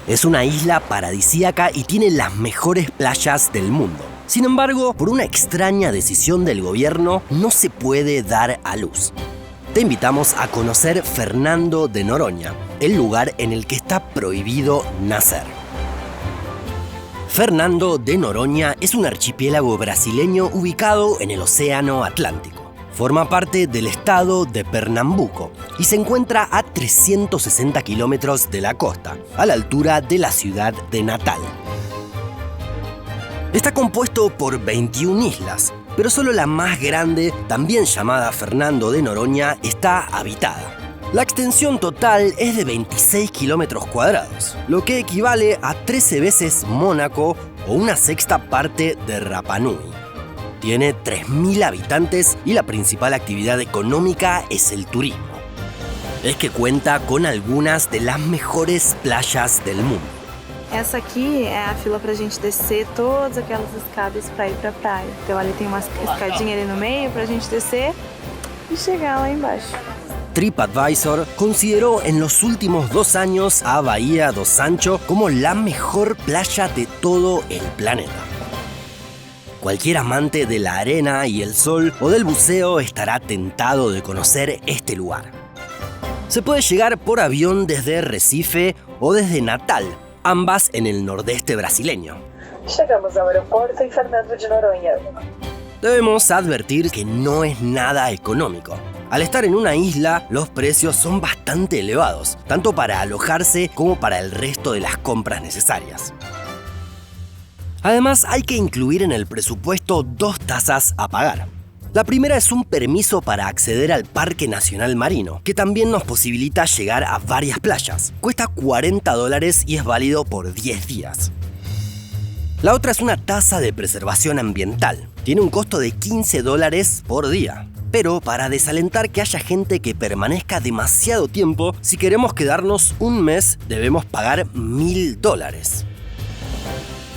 Es una isla paradisíaca y tiene las mejores playas del mundo. Sin embargo, por una extraña decisión del gobierno, no se puede dar a luz. Te invitamos a conocer Fernando de Noronha, el lugar en el que está prohibido nacer. Fernando de Noronha es un archipiélago brasileño ubicado en el Océano Atlántico. Forma parte del estado de Pernambuco y se encuentra a 360 kilómetros de la costa, a la altura de la ciudad de Natal. Está compuesto por 21 islas, pero solo la más grande, también llamada Fernando de Noronha, está habitada. La extensión total es de 26 kilómetros cuadrados, lo que equivale a 13 veces Mónaco o una sexta parte de Rapa Nui. Tiene 3.000 habitantes y la principal actividad económica es el turismo. Es que cuenta con algunas de las mejores playas del mundo. Essa aqui é a fila pra gente descer todas aquelas escadas pra ir pra praia. Então ali tem uma escadinha ali no meio pra gente descer e chegar lá embaixo. TripAdvisor consideró en los últimos 2 años a Bahía do Sancho como la mejor playa de todo el planeta. Cualquier amante de la arena y el sol o del buceo estará tentado de conocer este lugar. Se puede llegar por avión desde Recife o desde Natal, ambas en el nordeste brasileño. Llegamos al aeropuerto en Fernando de Noronha. Debemos advertir que no es nada económico. Al estar en una isla, los precios son bastante elevados, tanto para alojarse como para el resto de las compras necesarias. Además, hay que incluir en el presupuesto 2 tasas a pagar. La primera es un permiso para acceder al Parque Nacional Marino, que también nos posibilita llegar a varias playas. Cuesta $40 y es válido por 10 días. La otra es una tasa de preservación ambiental. Tiene un costo de $15 por día. Pero para desalentar que haya gente que permanezca demasiado tiempo, si queremos quedarnos un mes, debemos pagar $1.000.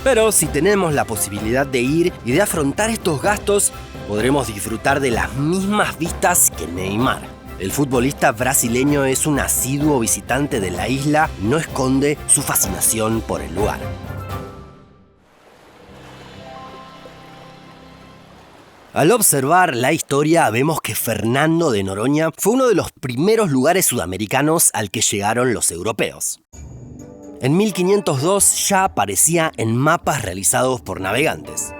Pero si tenemos la posibilidad de ir y de afrontar estos gastos, podremos disfrutar de las mismas vistas que Neymar. El futbolista brasileño es un asiduo visitante de la isla y no esconde su fascinación por el lugar. Al observar la historia, vemos que Fernando de Noronha fue uno de los primeros lugares sudamericanos al que llegaron los europeos. En 1502 ya aparecía en mapas realizados por navegantes.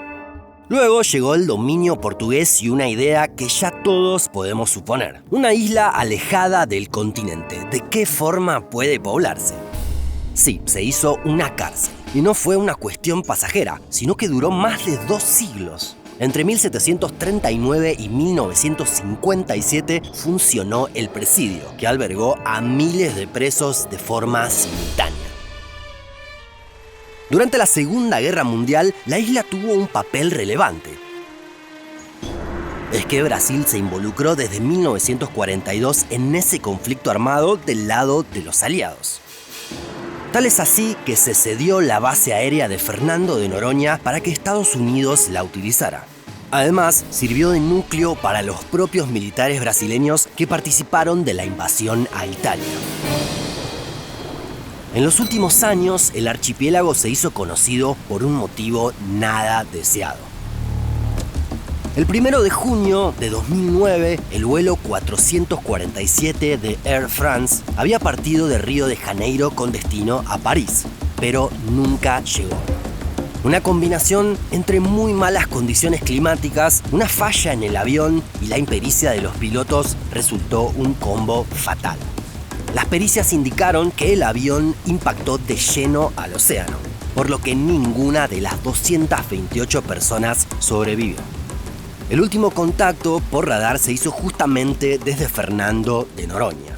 Luego llegó el dominio portugués y una idea que ya todos podemos suponer. Una isla alejada del continente. ¿De qué forma puede poblarse? Sí, se hizo una cárcel. Y no fue una cuestión pasajera, sino que duró más de 2 siglos. Entre 1739 y 1957 funcionó el presidio, que albergó a miles de presos de forma simultánea. Durante la Segunda Guerra Mundial, la isla tuvo un papel relevante. Es que Brasil se involucró desde 1942 en ese conflicto armado del lado de los aliados. Tal es así que se cedió la base aérea de Fernando de Noronha para que Estados Unidos la utilizara. Además, sirvió de núcleo para los propios militares brasileños que participaron de la invasión a Italia. En los últimos años, el archipiélago se hizo conocido por un motivo nada deseado. El 1 de junio de 2009, el vuelo 447 de Air France había partido de Río de Janeiro con destino a París, pero nunca llegó. Una combinación entre muy malas condiciones climáticas, una falla en el avión y la impericia de los pilotos resultó un combo fatal. Las pericias indicaron que el avión impactó de lleno al océano, por lo que ninguna de las 228 personas sobrevivió. El último contacto por radar se hizo justamente desde Fernando de Noronha.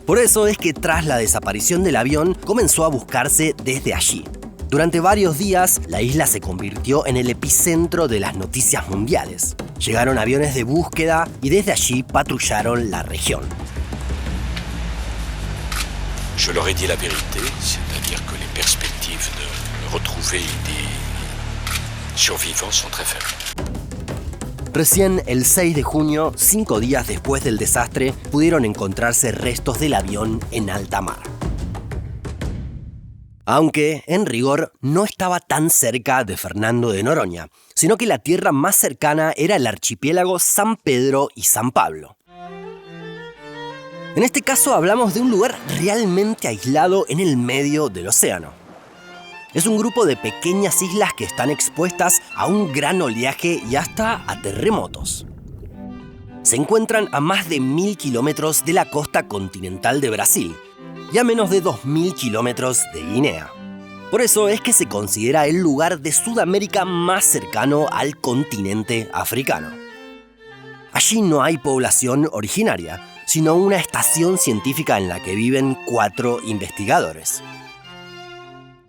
Por eso es que tras la desaparición del avión comenzó a buscarse desde allí. Durante varios días, la isla se convirtió en el epicentro de las noticias mundiales. Llegaron aviones de búsqueda y desde allí patrullaron la región. Je leur ai dit la vérité, c'est-à-dire que les perspectives de retrouver des survivants sont très faibles. Recién el 6 de junio, 5 días después del desastre, pudieron encontrarse restos del avión en alta mar. Aunque, en rigor, no estaba tan cerca de Fernando de Noronha, sino que la tierra más cercana era el archipiélago San Pedro y San Pablo. En este caso hablamos de un lugar realmente aislado en el medio del océano. Es un grupo de pequeñas islas que están expuestas a un gran oleaje y hasta a terremotos. Se encuentran a más de 1000 kilómetros de la costa continental de Brasil y a menos de 2000 kilómetros de Guinea. Por eso es que se considera el lugar de Sudamérica más cercano al continente africano. Allí no hay población originaria, sino una estación científica en la que viven 4 investigadores.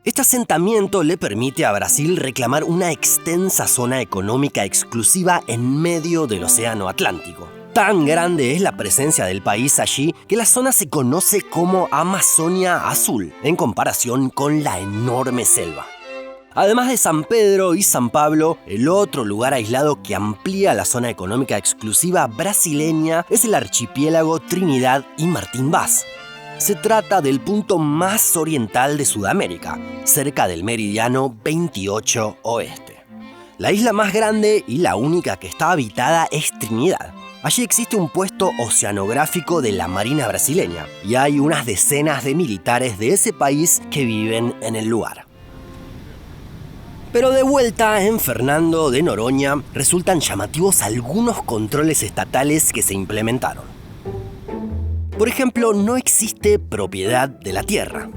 Este asentamiento le permite a Brasil reclamar una extensa zona económica exclusiva en medio del Océano Atlántico. Tan grande es la presencia del país allí que la zona se conoce como Amazonia Azul, en comparación con la enorme selva. Además de San Pedro y San Pablo, el otro lugar aislado que amplía la zona económica exclusiva brasileña es el archipiélago Trinidad y Martín Vaz. Se trata del punto más oriental de Sudamérica, cerca del meridiano 28 oeste. La isla más grande y la única que está habitada es Trinidad. Allí existe un puesto oceanográfico de la Marina brasileña y hay unas decenas de militares de ese país que viven en el lugar. Pero de vuelta en Fernando de Noronha, resultan llamativos algunos controles estatales que se implementaron. Por ejemplo, no existe propiedad de la tierra.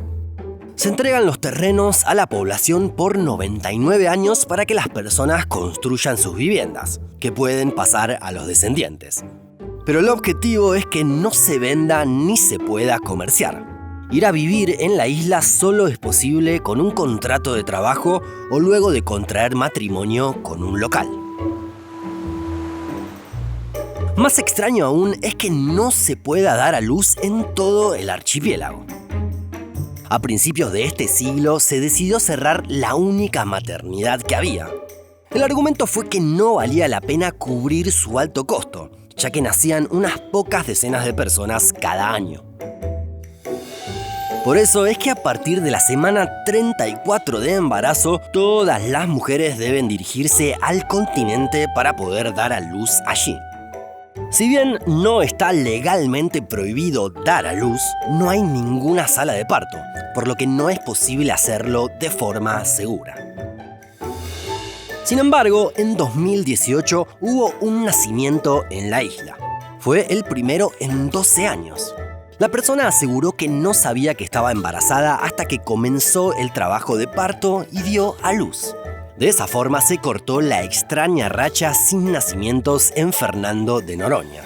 Se entregan los terrenos a la población por 99 años para que las personas construyan sus viviendas, que pueden pasar a los descendientes. Pero el objetivo es que no se venda ni se pueda comerciar. Ir a vivir en la isla solo es posible con un contrato de trabajo o luego de contraer matrimonio con un local. Más extraño aún es que no se pueda dar a luz en todo el archipiélago. A principios de este siglo se decidió cerrar la única maternidad que había. El argumento fue que no valía la pena cubrir su alto costo, ya que nacían unas pocas decenas de personas cada año. Por eso es que a partir de la semana 34 de embarazo, todas las mujeres deben dirigirse al continente para poder dar a luz allí. Si bien no está legalmente prohibido dar a luz, no hay ninguna sala de parto, por lo que no es posible hacerlo de forma segura. Sin embargo, en 2018 hubo un nacimiento en la isla. Fue el primero en 12 años. La persona aseguró que no sabía que estaba embarazada hasta que comenzó el trabajo de parto y dio a luz. De esa forma se cortó la extraña racha sin nacimientos en Fernando de Noronha.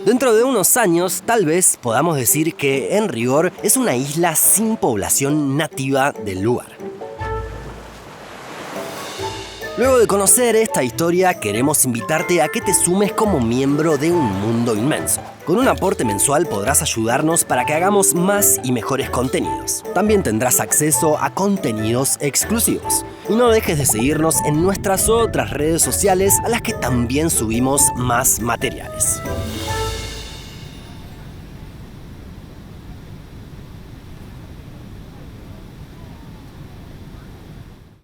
Dentro de unos años, tal vez podamos decir que, en rigor, es una isla sin población nativa del lugar. Luego de conocer esta historia, queremos invitarte a que te sumes como miembro de un mundo inmenso. Con un aporte mensual podrás ayudarnos para que hagamos más y mejores contenidos. También tendrás acceso a contenidos exclusivos. Y no dejes de seguirnos en nuestras otras redes sociales a las que también subimos más materiales.